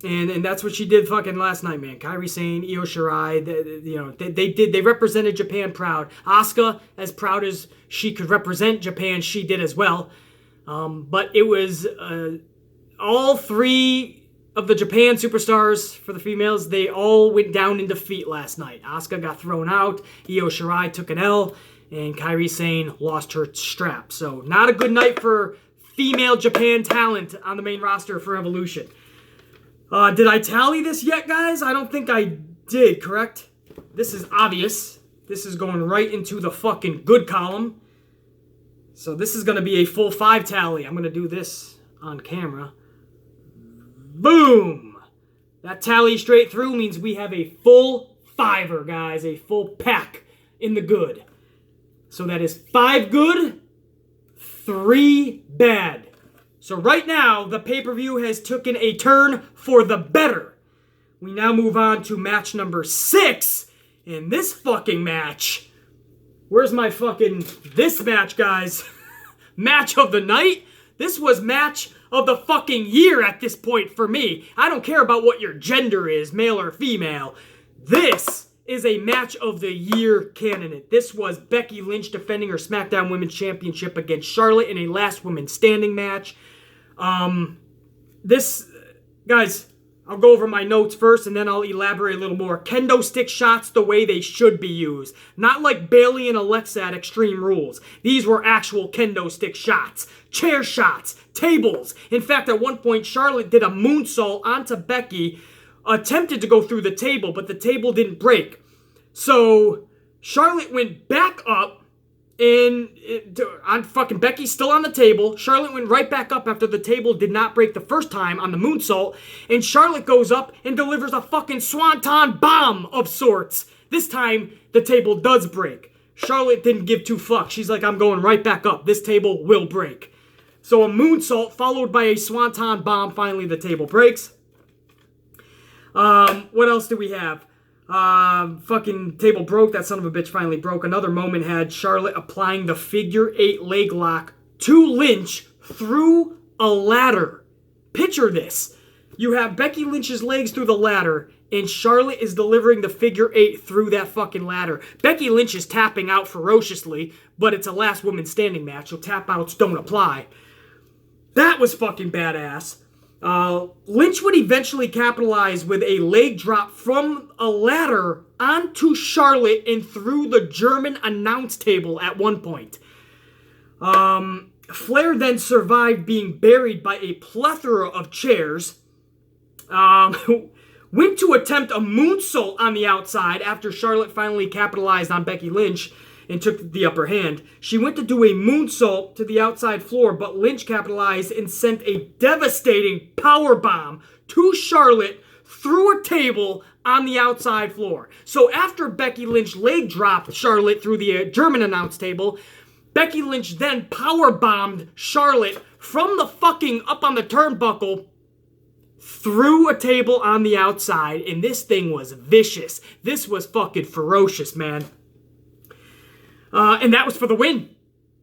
And that's what she did fucking last night, man. Kairi Sane, Io Shirai, they represented Japan proud. Asuka, as proud as she could represent Japan, she did as well. But it was all 3 of the Japan superstars for the females, they all went down in defeat last night. Asuka got thrown out, Io Shirai took an L, and Kairi Sane lost her strap. So not a good night for female Japan talent on the main roster for Evolution. Did I tally this yet, guys? I don't think I did, correct? This is obvious. This is going right into the fucking good column. So this is going to be a full 5 tally. I'm going to do this on camera. Boom! That tally straight through means we have a full 5er, guys. A full pack in the good. So that is 5 good, 3 bad. So right now, the pay-per-view has taken a turn for the better. We now move on to match number 6. And this fucking match... Where's my fucking... This match, guys. Match of the night? This was match of the fucking year at this point for me. I don't care about what your gender is, male or female. This is a match of the year candidate. This was Becky Lynch defending her SmackDown Women's Championship against Charlotte in a last woman standing match. Guys, I'll go over my notes first and then I'll elaborate a little more. Kendo stick shots the way they should be used. Not like Bayley and Alexa at Extreme Rules. These were actual kendo stick shots. Chair shots. Tables. In fact, at one point, Charlotte did a moonsault onto Becky, attempted to go through the table, but the table didn't break. So, Charlotte went back up, and on fucking Becky's still on the table. Charlotte went right back up after the table did not break the first time on the moonsault. And Charlotte goes up and delivers a fucking swanton bomb of sorts. This time, the table does break. Charlotte didn't give 2 fucks. She's like, I'm going right back up. This table will break. So a moonsault followed by a swanton bomb. Finally, the table breaks. What else do we have? Fucking table broke. That son of a bitch finally broke. Another moment had Charlotte applying the figure 8 leg lock to Lynch through a ladder. Picture this. You have Becky Lynch's legs through the ladder, and Charlotte is delivering the figure 8 through that fucking ladder. Becky Lynch is tapping out ferociously, but it's a last woman standing match, so tap outs don't apply. That was fucking badass. Lynch would eventually capitalize with a leg drop from a ladder onto Charlotte and through the German announce table at one point. Flair then survived being buried by a plethora of chairs. Went to attempt a moonsault on the outside after Charlotte finally capitalized on Becky Lynch and took the upper hand. She went to do a moonsault to the outside floor, but Lynch capitalized and sent a devastating powerbomb to Charlotte through a table on the outside floor. So after Becky Lynch leg dropped Charlotte through the German announce table, Becky Lynch then powerbombed Charlotte from the fucking up on the turnbuckle through a table on the outside, and this thing was vicious. This was fucking ferocious, man. And that was for the win.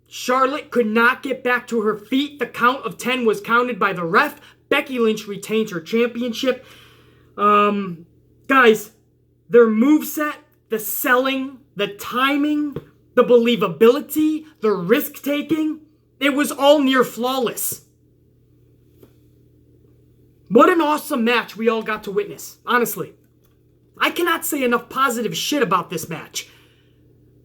Charlotte could not get back to her feet. The count of 10 was counted by the ref. Becky Lynch retains her championship. Guys, their moveset, the selling, the timing, the believability, the risk-taking, it was all near flawless. What an awesome match we all got to witness, honestly. I cannot say enough positive shit about this match.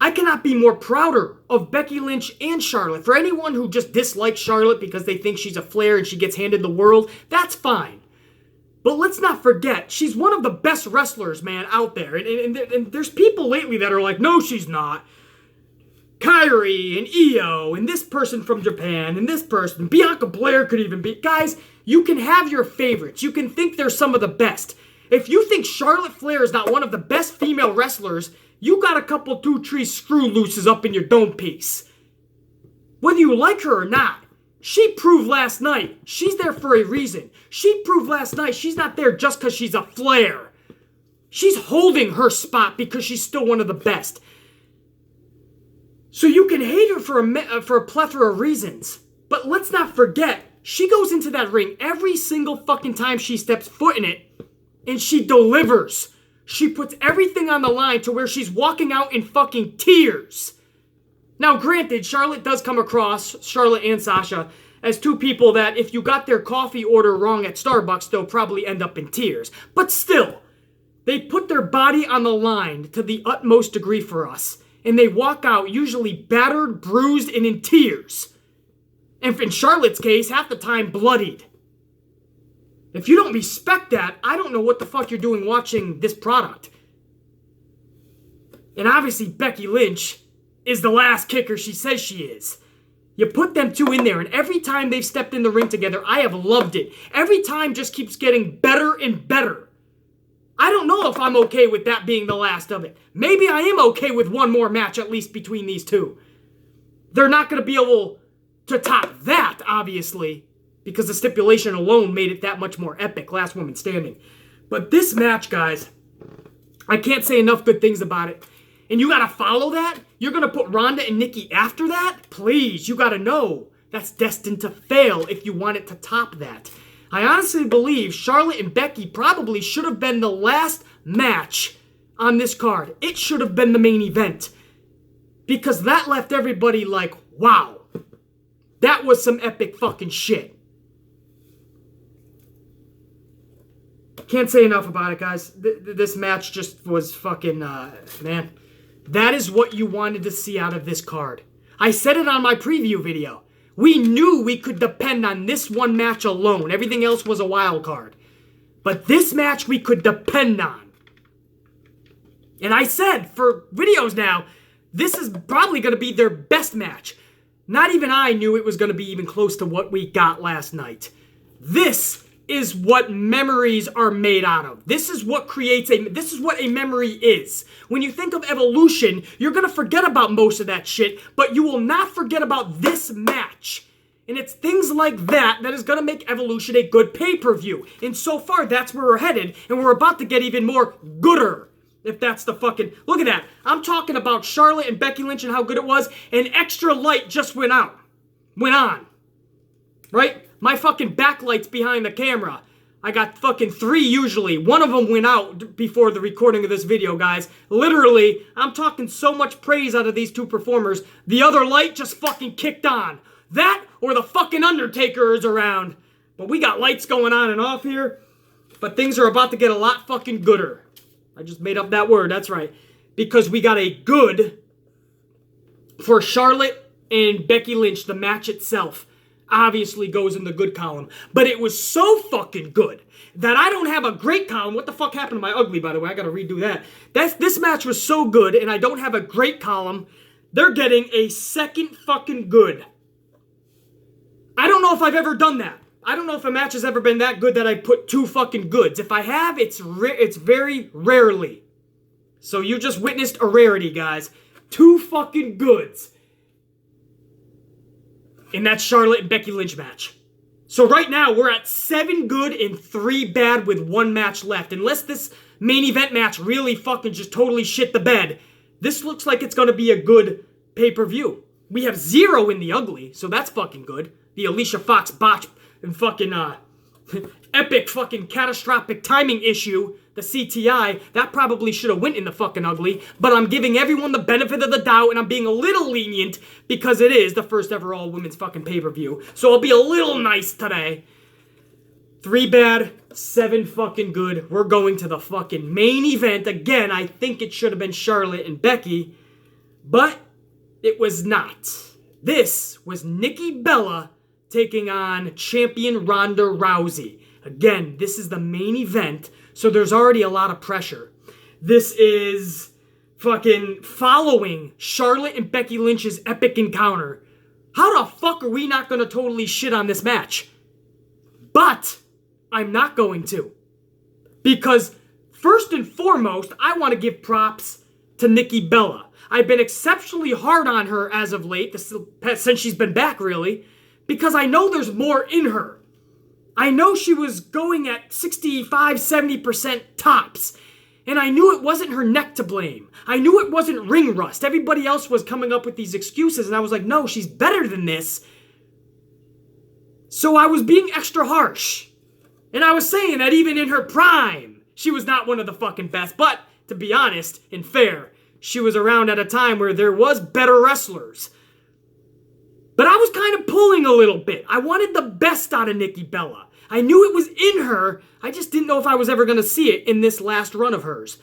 I cannot be more prouder of Becky Lynch and Charlotte. For anyone who just dislikes Charlotte because they think she's a Flair and she gets handed the world, that's fine. But let's not forget, she's one of the best wrestlers, man, out there. And there's people lately that are like, no, she's not. Kairi and Io and this person from Japan and this person. Bianca Belair could even be. Guys, you can have your favorites. You can think they're some of the best. If you think Charlotte Flair is not one of the best female wrestlers, you got a couple 2-3 screw looses up in your dome piece. Whether you like her or not, she proved last night she's there for a reason. She proved last night she's not there just because she's a Flair. She's holding her spot because she's still one of the best. So you can hate her for a plethora of reasons. But let's not forget, she goes into that ring every single fucking time she steps foot in it, and she delivers. She puts everything on the line to where she's walking out in fucking tears. Now, granted, Charlotte does come across, Charlotte and Sasha, as two people that if you got their coffee order wrong at Starbucks, they'll probably end up in tears. But still, they put their body on the line to the utmost degree for us. And they walk out usually battered, bruised, and in tears. And in Charlotte's case, half the time bloodied. If you don't respect that, I don't know what the fuck you're doing watching this product. And obviously Becky Lynch is the last kicker she says she is. You put them two in there, and every time they've stepped in the ring together, I have loved it. Every time just keeps getting better and better. I don't know if I'm okay with that being the last of it. Maybe I am okay with one more match at least between these two. They're not going to be able to top that, obviously, because the stipulation alone made it that much more epic, last woman standing. But this match, guys, I can't say enough good things about it. And you got to follow that? You're going to put Ronda and Nikki after that? Please, you got to know that's destined to fail if you want it to top that. I honestly believe Charlotte and Becky probably should have been the last match on this card. It should have been the main event. Because that left everybody like, wow. That was some epic fucking shit. Can't say enough about it, guys. This match just was fucking, man. That is what you wanted to see out of this card. I said it on my preview video. We knew we could depend on this one match alone. Everything else was a wild card. But this match we could depend on. And I said for videos now, this is probably going to be their best match. Not even I knew it was going to be even close to what we got last night. This is what memories are made out of. This is what this is what a memory is. When you think of Evolution, you're going to forget about most of that shit, but you will not forget about this match. And it's things like that that is going to make Evolution a good pay-per-view. And so far, that's where we're headed, and we're about to get even more gooder. If that's the fucking... Look at that. I'm talking about Charlotte and Becky Lynch and how good it was, and Extra Light just went on. Right? My fucking backlight's behind the camera. I got fucking 3 usually. One of them went out before the recording of this video, guys. Literally, I'm talking so much praise out of these two performers. The other light just fucking kicked on. That or the fucking Undertaker is around. But we got lights going on and off here. But things are about to get a lot fucking gooder. I just made up that word, that's right. Because we got a good for Charlotte and Becky Lynch. The match itself obviously goes in the good column. But it was so fucking good that I don't have a great column. What the fuck happened to my ugly, by the way? I gotta redo that. This match was so good and I don't have a great column. They're getting a second fucking good. I don't know if I've ever done that. I don't know if a match has ever been that good that I put 2 fucking goods. If I have, it's very rarely. So you just witnessed a rarity, guys. 2 fucking goods in that Charlotte and Becky Lynch match. So right now, we're at 7 good and 3 bad with 1 match left. Unless this main event match really fucking just totally shit the bed, this looks like it's going to be a good pay-per-view. We have 0 in the ugly, so that's fucking good. The Alicia Fox botch and fucking epic fucking catastrophic timing issue, the CTI, that probably should have went in the fucking ugly, but I'm giving everyone the benefit of the doubt and I'm being a little lenient because it is the first ever all-women's fucking pay-per-view. So I'll be a little nice today. 3 bad, 7 fucking good. We're going to the fucking main event. Again, I think it should have been Charlotte and Becky, but it was not. This was Nikki Bella taking on champion Ronda Rousey. Again, this is the main event, so there's already a lot of pressure. This is fucking following Charlotte and Becky Lynch's epic encounter. How the fuck are we not going to totally shit on this match? But I'm not going to. Because first and foremost, I want to give props to Nikki Bella. I've been exceptionally hard on her as of late, since she's been back, really. Because I know there's more in her. I know she was going at 65, 70% tops. And I knew it wasn't her neck to blame. I knew it wasn't ring rust. Everybody else was coming up with these excuses. And I was like, no, she's better than this. So I was being extra harsh. And I was saying that even in her prime, she was not one of the fucking best. But to be honest and fair, she was around at a time where there was better wrestlers. But I was kind of pulling a little bit. I wanted the best out of Nikki Bella. I knew it was in her. I just didn't know if I was ever going to see it in this last run of hers.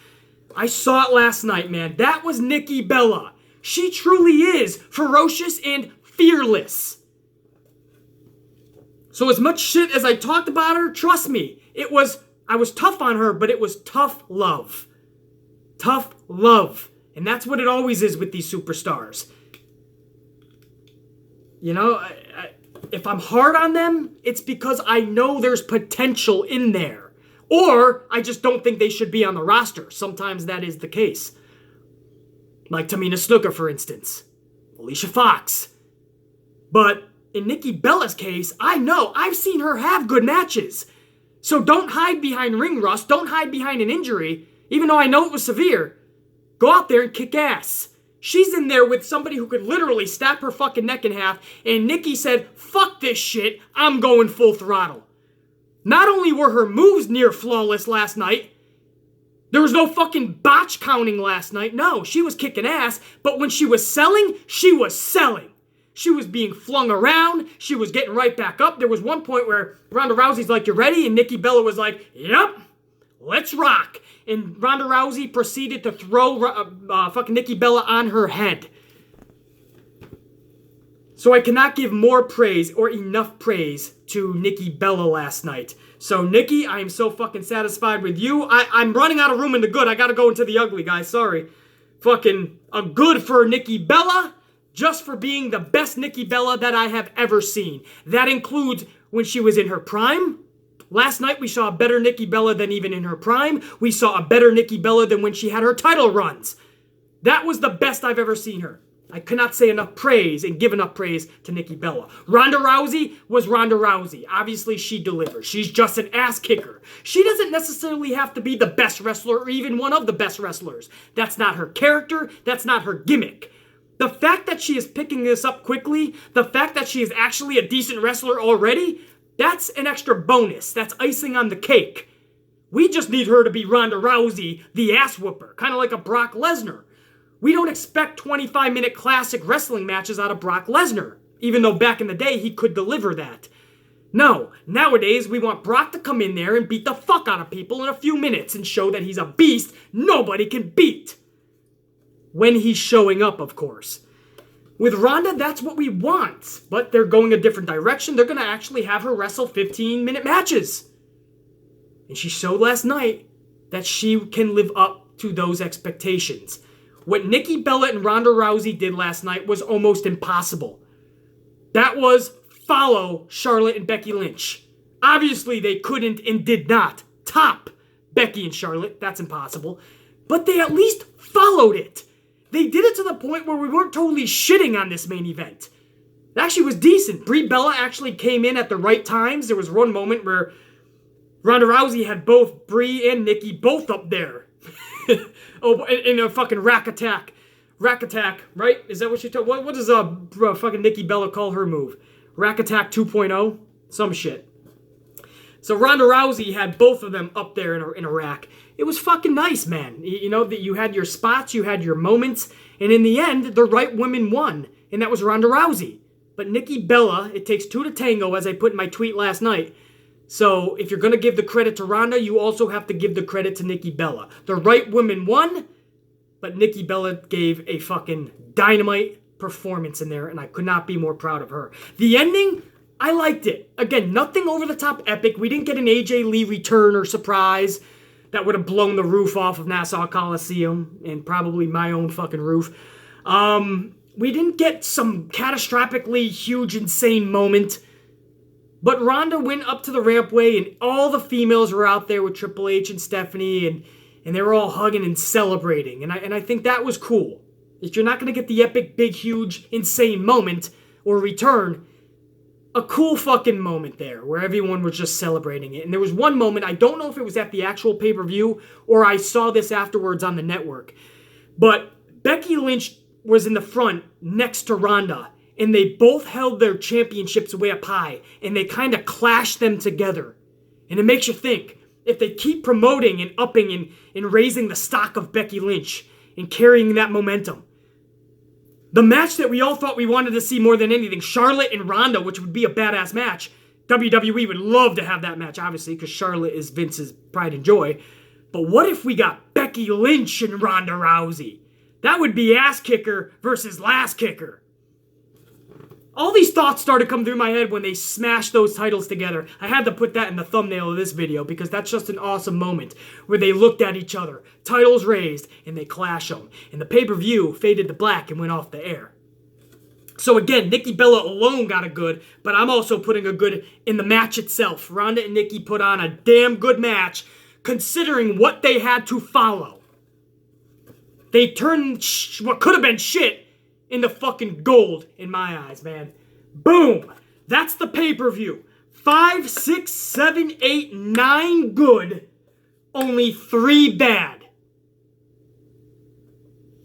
I saw it last night, man. That was Nikki Bella. She truly is ferocious and fearless. So as much shit as I talked about her, trust me, I was tough on her, but it was tough love. Tough love. And that's what it always is with these superstars. You know, if I'm hard on them, it's because I know there's potential in there. Or I just don't think they should be on the roster. Sometimes that is the case. Like Tamina Snuka, for instance. Alicia Fox. But in Nikki Bella's case, I know. I've seen her have good matches. So don't hide behind ring rust. Don't hide behind an injury. Even though I know it was severe. Go out there and kick ass. She's in there with somebody who could literally snap her fucking neck in half, and Nikki said, fuck this shit, I'm going full throttle. Not only were her moves near flawless last night, there was no fucking botch counting last night. No, she was kicking ass, but when she was selling, she was selling. She was being flung around, she was getting right back up. There was one point where Ronda Rousey's like, you ready? And Nikki Bella was like, yep, let's rock. And Ronda Rousey proceeded to throw fucking Nikki Bella on her head. So I cannot give more praise or enough praise to Nikki Bella last night. So Nikki, I am so fucking satisfied with you. I'm running out of room in the good. I gotta go into the ugly, guys. Sorry. Fucking a good for Nikki Bella, just for being the best Nikki Bella that I have ever seen. That includes when she was in her prime. Last night, we saw a better Nikki Bella than even in her prime. We saw a better Nikki Bella than when she had her title runs. That was the best I've ever seen her. I cannot say enough praise and give enough praise to Nikki Bella. Ronda Rousey was Ronda Rousey. Obviously, she delivers. She's just an ass kicker. She doesn't necessarily have to be the best wrestler or even one of the best wrestlers. That's not her character. That's not her gimmick. The fact that she is picking this up quickly, the fact that she is actually a decent wrestler already, that's an extra bonus. That's icing on the cake. We just need her to be Ronda Rousey, the ass whooper, kind of like a Brock Lesnar. We don't expect 25-minute classic wrestling matches out of Brock Lesnar, even though back in the day he could deliver that. No, nowadays we want Brock to come in there and beat the fuck out of people in a few minutes and show that he's a beast nobody can beat. When he's showing up, of course. With Ronda, that's what we want. But they're going a different direction. They're going to actually have her wrestle 15-minute matches. And she showed last night that she can live up to those expectations. What Nikki Bella and Ronda Rousey did last night was almost impossible. That was follow Charlotte and Becky Lynch. Obviously, they couldn't and did not top Becky and Charlotte. That's impossible. But they at least followed it. They did it to the point where we weren't totally shitting on this main event. It actually was decent. Brie Bella actually came in at the right times. There was one moment where Ronda Rousey had both Brie and Nikki both up there. In a fucking rack attack. Rack attack, right? Is that what she told? What does fucking Nikki Bella call her move? Rack attack 2.0? Some shit. So Ronda Rousey had both of them up there in a rack. It was fucking nice, man. You know, that you had your spots, you had your moments, and in the end, the right woman won, and that was Ronda Rousey. But Nikki Bella, it takes two to tango, as I put in my tweet last night. So if you're going to give the credit to Ronda, you also have to give the credit to Nikki Bella. The right woman won, but Nikki Bella gave a fucking dynamite performance in there, and I could not be more proud of her. The ending, I liked it. Again, nothing over the top epic. We didn't get an AJ Lee return or surprise that would have blown the roof off of Nassau Coliseum and probably my own fucking roof. We didn't get some catastrophically huge, insane moment. But Ronda went up to the rampway and all the females were out there with Triple H and Stephanie and they were all hugging and celebrating. And I think that was cool. If you're not going to get the epic, big, huge, insane moment or return, a cool fucking moment there where everyone was just celebrating it. And there was one moment, I don't know if it was at the actual pay-per-view or I saw this afterwards on the network, but Becky Lynch was in the front next to Ronda, and they both held their championships way up high, and they kind of clashed them together. And it makes you think, if they keep promoting and upping and raising the stock of Becky Lynch and carrying that momentum, the match that we all thought we wanted to see more than anything, Charlotte and Ronda, which would be a badass match. WWE would love to have that match, obviously, because Charlotte is Vince's pride and joy. But what if we got Becky Lynch and Ronda Rousey? That would be ass kicker versus last kicker. All these thoughts started coming through my head when they smashed those titles together. I had to put that in the thumbnail of this video because that's just an awesome moment where they looked at each other, titles raised, and they clash them. And the pay-per-view faded to black and went off the air. So again, Nikki Bella alone got a good, but I'm also putting a good in the match itself. Ronda and Nikki put on a damn good match considering what they had to follow. They turned what could have been shit into fucking gold in my eyes, man. Boom! That's the pay-per-view. 5, 6, 7, 8, 9 good. Only 3 bad.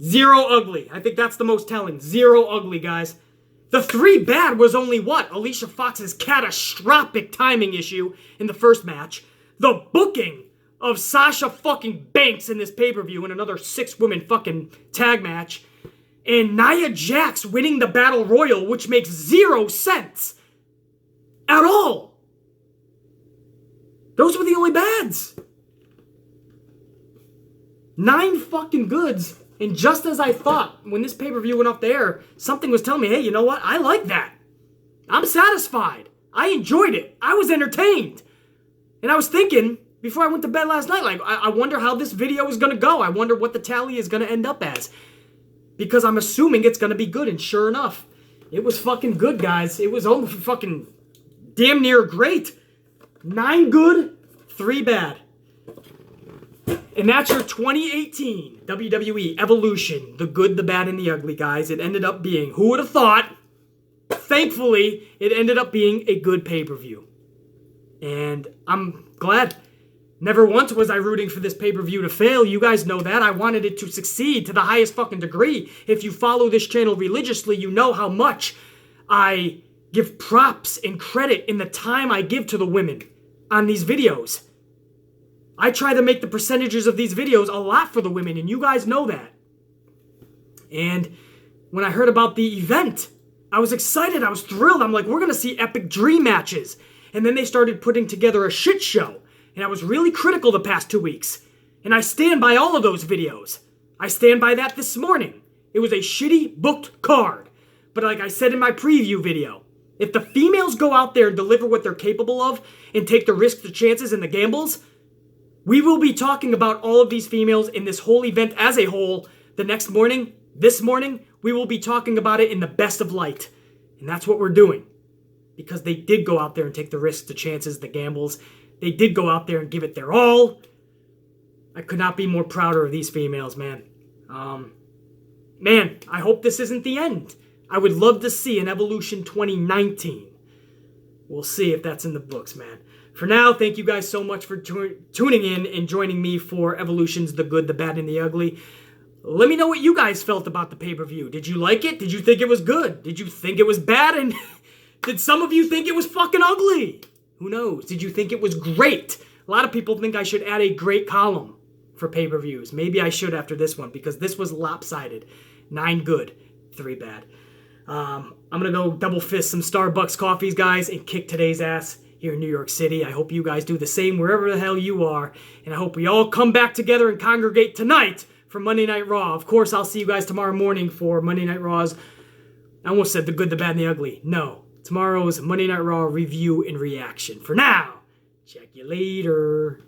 0 ugly. I think that's the most telling. 0 ugly, guys. The 3 bad was only what? Alicia Fox's catastrophic timing issue in the first match. The booking of Sasha fucking Banks in this pay-per-view in another 6-woman fucking tag match. And Nia Jax winning the Battle Royal, which makes 0 sense. At all. Those were the only bads. 9 fucking goods. And just as I thought, when this pay-per-view went off the air, something was telling me, hey, you know what? I like that. I'm satisfied. I enjoyed it. I was entertained. And I was thinking, before I went to bed last night, like, I wonder how this video is going to go. I wonder what the tally is going to end up as. Because I'm assuming it's going to be good, and sure enough, it was fucking good, guys. It was almost fucking damn near great. 9 good, 3 bad. And that's your 2018 WWE Evolution. The good, the bad, and the ugly, guys. It ended up being, who would have thought? Thankfully, it ended up being a good pay-per-view. And I'm glad. Never once was I rooting for this pay-per-view to fail. You guys know that. I wanted it to succeed to the highest fucking degree. If you follow this channel religiously, you know how much I give props and credit in the time I give to the women on these videos. I try to make the percentages of these videos a lot for the women, and you guys know that. And when I heard about the event, I was excited. I was thrilled. I'm like, we're going to see epic dream matches. And then they started putting together a shit show. And I was really critical the past 2 weeks. And I stand by all of those videos. I stand by that this morning. It was a shitty booked card. But like I said in my preview video, if the females go out there and deliver what they're capable of and take the risks, the chances, and the gambles, we will be talking about all of these females in this whole event as a whole the next morning. This morning, we will be talking about it in the best of light. And that's what we're doing. Because they did go out there and take the risks, the chances, the gambles. They did go out there and give it their all. I could not be more prouder of these females, man. Man, I hope this isn't the end. I would love to see an Evolution 2019. We'll see if that's in the books, man. For now, thank you guys so much for tuning in and joining me for Evolution's The Good, The Bad, and The Ugly. Let me know what you guys felt about the pay-per-view. Did you like it? Did you think it was good? Did you think it was bad? And did some of you think it was fucking ugly? Who knows? Did you think it was great? A lot of people think I should add a great column for pay-per-views. Maybe I should after this one, because this was lopsided. 9 good, 3 bad. I'm going to go double fist some Starbucks coffees, guys, and kick today's ass here in New York City. I hope you guys do the same wherever the hell you are. And I hope we all come back together and congregate tonight for Monday Night Raw. Of course, I'll see you guys tomorrow morning for Monday Night Raw's, I almost said The Good, The Bad, and The Ugly. No, tomorrow's Monday Night Raw review and reaction. For now, check you later.